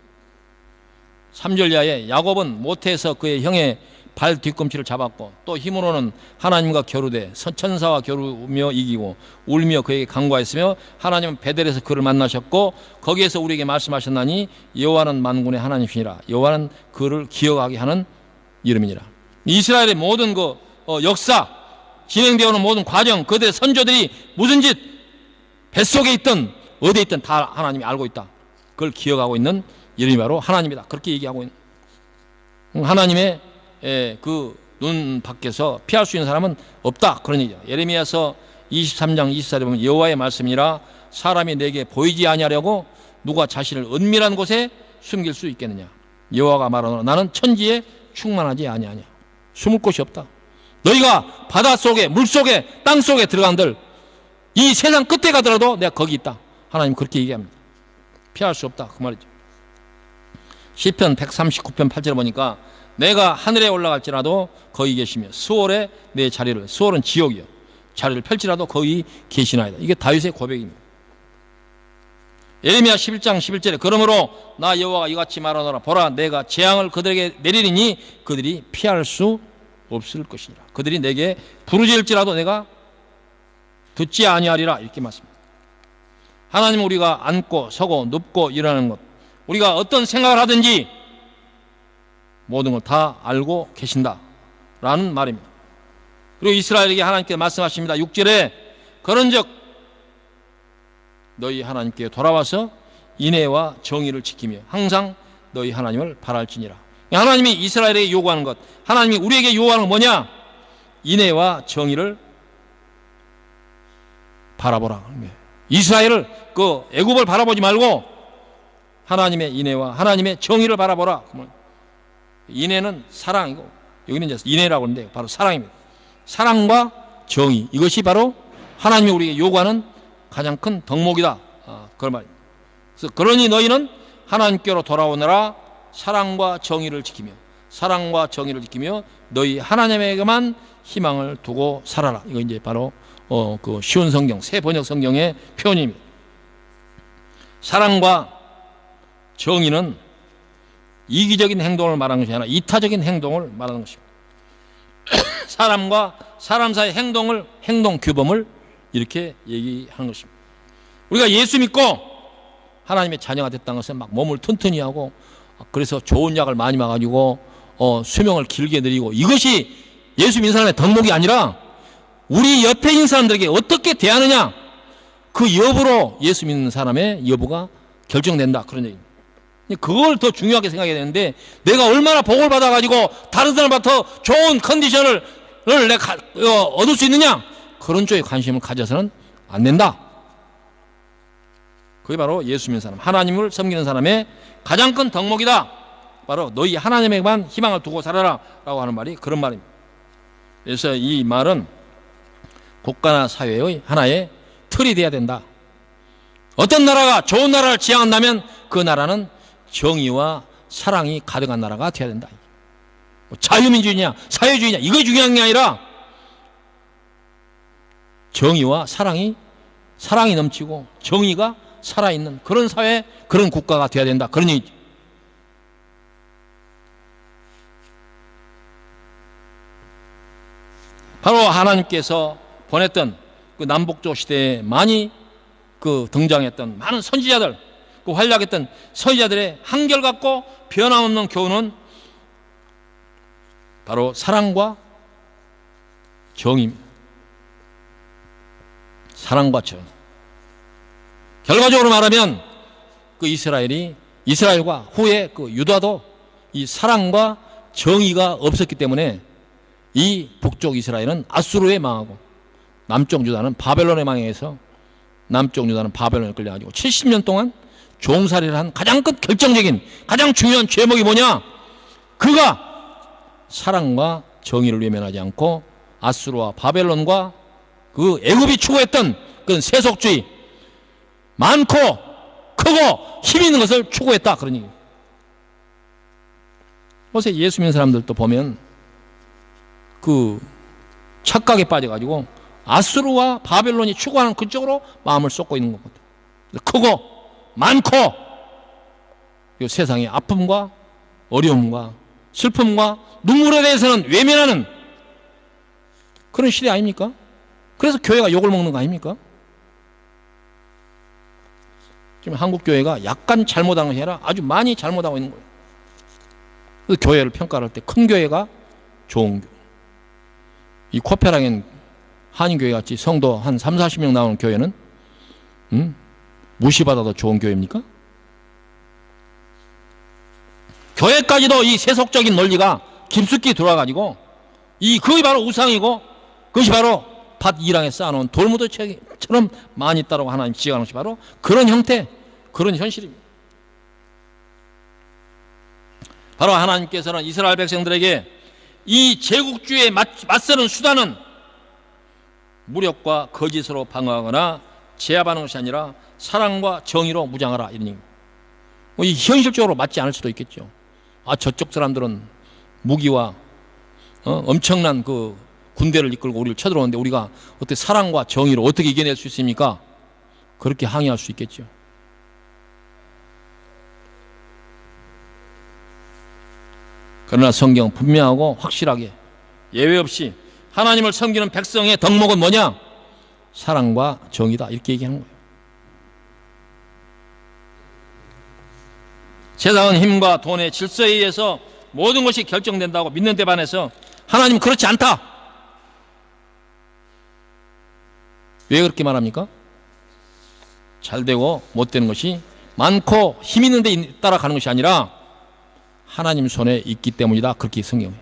3절 이하에 야곱은 모태에서 그의 형의 발 뒤꿈치를 잡았고 또 힘으로는 하나님과 겨루되 천사와 겨루며 이기고 울며 그에게 간구하였으며 하나님은 베델에서 그를 만나셨고 거기에서 우리에게 말씀하셨나니 여호와는 만군의 하나님이시니라. 여호와는 그를 기억하게 하는 이름이니라. 이스라엘의 모든 그 역사 진행되어 오는 모든 과정, 그들의 선조들이 무슨 짓 뱃속에 있든 어디에 있든 다 하나님이 알고 있다. 그걸 기억하고 있는 이름이 바로 하나님이다. 그렇게 얘기하고 있는, 하나님의 그 눈 밖에서 피할 수 있는 사람은 없다, 그런 얘기죠. 예레미야서 23장 24절에 보면 여호와의 말씀이라 사람이 내게 보이지 아니하려고 누가 자신을 은밀한 곳에 숨길 수 있겠느냐. 여호와가 말하노라 나는 천지에 충만하지 아니하냐. 숨을 곳이 없다. 너희가 바닷속에 물속에 땅속에 들어간들 이 세상 끝에 가더라도 내가 거기 있다. 하나님 그렇게 얘기합니다. 피할 수 없다, 그 말이죠. 시편 139편 8절에 보니까 내가 하늘에 올라갈지라도 거기 계시며 수월에 내 자리를, 수월은 지옥이요, 자리를 펼지라도 거기 계시나이다. 이게 다윗의 고백입니다. 예레미야 11장 11절에 그러므로 나 여호와가 이같이 말하노라 보라 내가 재앙을 그들에게 내리리니 그들이 피할 수 없을 것이니라. 그들이 내게 부르짖을지라도 내가 듣지 아니하리라. 이렇게 말씀합니다. 하나님은 우리가 앉고 서고 눕고 일하는 것, 우리가 어떤 생각을 하든지 모든 걸 다 알고 계신다라는 말입니다. 그리고 이스라엘에게 하나님께 말씀하십니다. 6절에 그런즉 너희 하나님께 돌아와서 인애와 정의를 지키며 항상 너희 하나님을 바랄지니라. 하나님이 이스라엘에게 요구하는 것, 하나님이 우리에게 요구하는 건 뭐냐? 인애와 정의를 바라보라. 이스라엘을 그 애굽을 바라보지 말고 하나님의 인애와 하나님의 정의를 바라보라. 인애는 사랑이고 여기는 이제 인애라고 하는데 바로 사랑입니다. 사랑과 정의, 이것이 바로 하나님이 우리에게 요구하는 가장 큰 덕목이다, 그런 말입니다. 그래서 그러니 너희는 하나님께로 돌아오느라 사랑과 정의를 지키며 사랑과 정의를 지키며 너희 하나님에게만 희망을 두고 살아라. 이거 이제 바로 그 쉬운 성경 새 번역 성경의 표현입니다. 사랑과 정의는 이기적인 행동을 말하는 것이 아니라 이타적인 행동을 말하는 것입니다. 사람과 사람 사이의 행동 규범을 이렇게 얘기하는 것입니다. 우리가 예수 믿고 하나님의 자녀가 됐다는 것은 막 몸을 튼튼히 하고 그래서 좋은 약을 많이 먹어가지고 수명을 길게 누리고 이것이 예수 믿는 사람의 덕목이 아니라 우리 옆에 있는 사람들에게 어떻게 대하느냐, 그 여부로 예수 믿는 사람의 여부가 결정된다, 그런 얘기입니다. 그걸 더 중요하게 생각해야 되는데 내가 얼마나 복을 받아가지고 다른 사람보다 더 좋은 컨디션을 내가 얻을 수 있느냐, 그런 쪽에 관심을 가져서는 안 된다. 그게 바로 예수 믿는 사람, 하나님을 섬기는 사람의 가장 큰 덕목이다. 바로 너희 하나님에게만 희망을 두고 살아라 라고 하는 말이 그런 말입니다. 그래서 이 말은 국가나 사회의 하나의 틀이 돼야 된다. 어떤 나라가 좋은 나라를 지향한다면 그 나라는 정의와 사랑이 가득한 나라가 되어야 된다. 자유민주주의냐 사회주의냐 이거 중요한 게 아니라 정의와 사랑이 넘치고 정의가 살아있는 그런 사회, 그런 국가가 되어야 된다, 그런 얘기죠. 바로 하나님께서 보냈던 그 남북조 시대에 많이 그 등장했던 많은 선지자들, 그 활약했던 선지자들의 한결같고 변함없는 교훈은 바로 사랑과 정의입니다. 사랑과 정. 결과적으로 말하면 그 이스라엘과 후에 그 유다도 이 사랑과 정의가 없었기 때문에 이 북쪽 이스라엘은 아수르에 망하고 남쪽 유다는 바벨론에 망해서 남쪽 유다는 바벨론에 끌려가지고 70년 동안 종살이를 한 가장 큰 결정적인 가장 중요한 죄목이 뭐냐? 그가 사랑과 정의를 외면하지 않고 아수르와 바벨론과 그 애굽이 추구했던 그 세속주의, 많고 크고 힘 있는 것을 추구했다, 그런 얘기예요. 어제 예수 믿는 사람들도 보면 그 착각에 빠져가지고 아수르와 바벨론이 추구하는 그쪽으로 마음을 쏟고 있는 것 같아요. 크고 많고 세상의 아픔과 어려움과 슬픔과 눈물에 대해서는 외면하는 그런 시대 아닙니까? 그래서 교회가 욕을 먹는 거 아닙니까? 지금 한국 교회가 약간 잘못한 것이 아니라 아주 많이 잘못하고 있는 거예요. 그래서 교회를 평가할 때 큰 교회가 좋은 교회. 이 코페라겐 한인교회 같이 성도 한 3, 40명 나오는 교회는 무시받아도 좋은 교회입니까? 교회까지도 이 세속적인 논리가 깊숙이 들어와가지고 그것이 바로 우상이고 그것이 바로 밭 이랑에 쌓아놓은 돌무더처럼 많이 있다고 하나님 지적하는 것이 바로 그런 형태, 그런 현실입니다. 바로 하나님께서는 이스라엘 백성들에게 이 제국주의에 맞서는 수단은 무력과 거짓으로 방어하거나 제압하는 것이 아니라 사랑과 정의로 무장하라 이런 얘기입니다. 이 현실적으로 맞지 않을 수도 있겠죠. 저쪽 사람들은 무기와 엄청난 그 군대를 이끌고 우리를 쳐들어오는데 우리가 어떻게 사랑과 정의로 어떻게 이겨낼 수 있습니까? 그렇게 항의할 수 있겠죠. 그러나 성경은 분명하고 확실하게 예외 없이 하나님을 섬기는 백성의 덕목은 뭐냐? 사랑과 정의다 이렇게 얘기하는 거예요. 세상은 힘과 돈의 질서에 의해서 모든 것이 결정된다고 믿는 데 반해서 하나님은 그렇지 않다. 왜 그렇게 말합니까? 잘되고 못되는 것이 많고 힘 있는 데 따라가는 것이 아니라 하나님 손에 있기 때문이다. 그렇게 성경에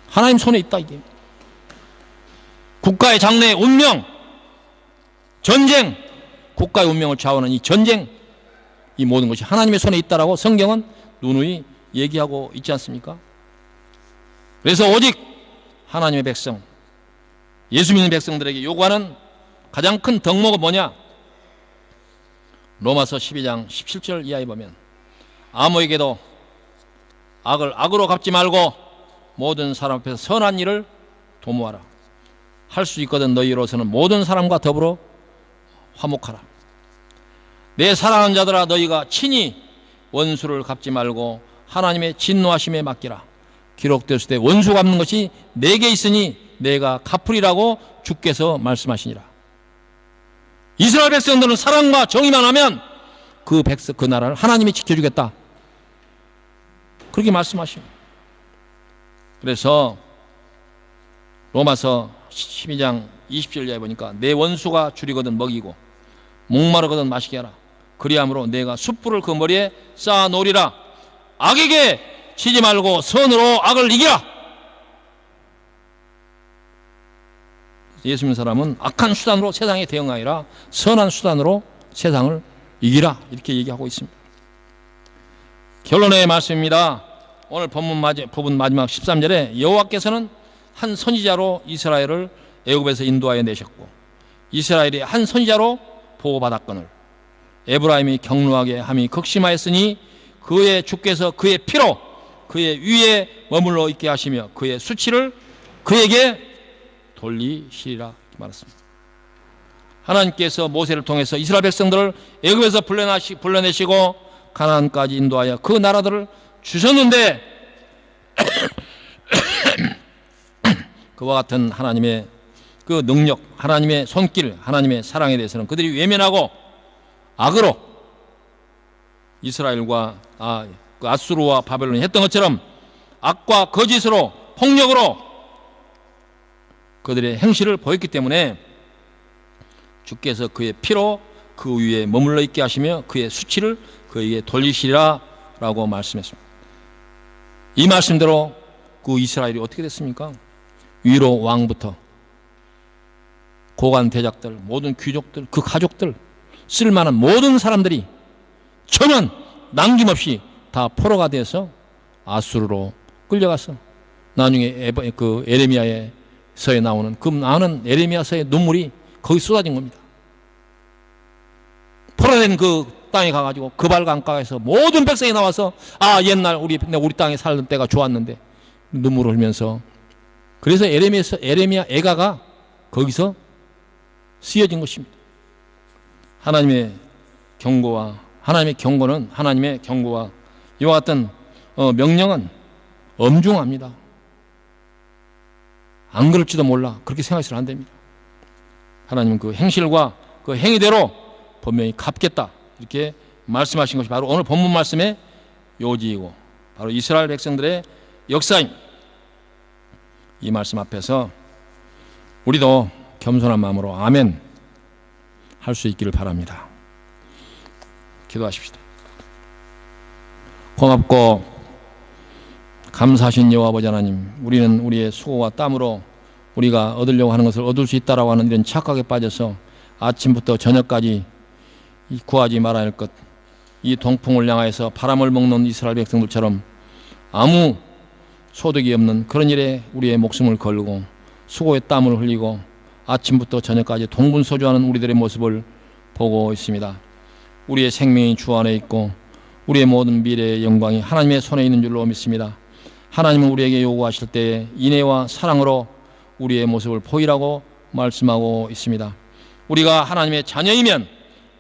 하나님 손에 있다 이게. 국가의 장래의 운명, 전쟁, 국가의 운명을 좌우하는 이 전쟁, 이 모든 것이 하나님의 손에 있다라고 성경은 누누이 얘기하고 있지 않습니까? 그래서 오직 하나님의 백성, 예수 믿는 백성들에게 요구하는 가장 큰 덕목은 뭐냐? 로마서 12장 17절 이하에 보면 아무에게도 악을 악으로 갚지 말고 모든 사람 앞에서 선한 일을 도모하라. 할 수 있거든 너희로서는 모든 사람과 더불어 화목하라. 내 사랑하는 자들아 너희가 친히 원수를 갚지 말고 하나님의 진노하심에 맡기라. 기록되었을 때 원수 갚는 것이 내게 있으니 내가 갚으리라고 주께서 말씀하시니라. 이스라엘 백성들은 사랑과 정의만 하면 그 나라를 하나님이 지켜주겠다. 그렇게 말씀하십니다. 그래서 로마서 12장 20절에 보니까 내 원수가 줄이거든 먹이고 목마르거든 마시게 하라. 그리함으로 내가 숯불을 그 머리에 쌓아 놓으리라. 악에게 치지 말고 선으로 악을 이기라. 예수 믿는 사람은 악한 수단으로 세상에 대응하여라. 선한 수단으로 세상을 이기라. 이렇게 얘기하고 있습니다. 결론의 말씀입니다. 오늘 부분 마지막 13절에 여호와께서는 한 선지자로 이스라엘을 애굽에서 인도하여 내셨고 이스라엘이 한 선지자로 보호받았거늘 에브라임이 경루하게 함이 극심하였으니 그의 주께서 그의 피로 그의 위에 머물러 있게 하시며 그의 수치를 그에게 돌리시리라 말했습니다. 하나님께서 모세를 통해서 이스라엘 백성들을 애굽에서 불러내시고 가나안까지 인도하여 그 나라들을 주셨는데 그와 같은 하나님의 그 능력, 하나님의 손길, 하나님의 사랑에 대해서는 그들이 외면하고 악으로 이스라엘과 그 아수르와 바벨론이 했던 것처럼 악과 거짓으로 폭력으로 그들의 행실을 보였기 때문에 주께서 그의 피로 그 위에 머물러 있게 하시며 그의 수치를 그에게 돌리시리라 라고 말씀했습니다. 이 말씀대로 그 이스라엘이 어떻게 됐습니까? 위로 왕부터 고관 대작들, 모든 귀족들, 그 가족들, 쓸만한 모든 사람들이 전혀 남김없이 다 포로가 돼서 아수르로 끌려갔어. 나중에 그 에레미야서에 나오는 그 많은 에레미야서의 눈물이 거기 쏟아진 겁니다. 포로된 그 땅에 가가지고 그발 강가에서 모든 백성이 나와서 옛날 우리 땅에 살던 때가 좋았는데 눈물을 흘리면서 그래서 에레미야 애가가 거기서 쓰여진 것입니다. 하나님의 경고는 하나님의 경고와 이와 같은 명령은 엄중합니다. 안 그럴지도 몰라. 그렇게 생각해서는 안 됩니다. 하나님은 그 행실과 그 행위대로 분명히 갚겠다. 이렇게 말씀하신 것이 바로 오늘 본문 말씀의 요지이고 바로 이스라엘 백성들의 역사입니다. 이 말씀 앞에서 우리도 겸손한 마음으로 아멘 할 수 있기를 바랍니다. 기도하십시다. 고맙고 감사하신 여호와 아버지 하나님, 우리는 우리의 수고와 땀으로 우리가 얻으려고 하는 것을 얻을 수 있다라고 하는 이런 착각에 빠져서 아침부터 저녁까지 구하지 말아야 할 것, 이 동풍을 향하여서 바람을 먹는 이스라엘 백성들처럼 아무 소득이 없는 그런 일에 우리의 목숨을 걸고 수고의 땀을 흘리고 아침부터 저녁까지 동분서주하는 우리들의 모습을 보고 있습니다. 우리의 생명이 주 안에 있고 우리의 모든 미래의 영광이 하나님의 손에 있는 줄로 믿습니다. 하나님은 우리에게 요구하실 때에 인애와 사랑으로 우리의 모습을 보이라고 말씀하고 있습니다. 우리가 하나님의 자녀이면,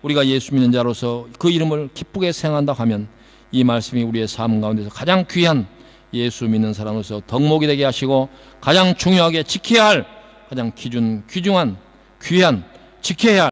우리가 예수 믿는 자로서 그 이름을 기쁘게 생각한다 하면 이 말씀이 우리의 삶 가운데서 가장 귀한 예수 믿는 사람으로서 덕목이 되게 하시고 가장 중요하게 지켜야 할 가장 귀중한 귀한 지켜야 할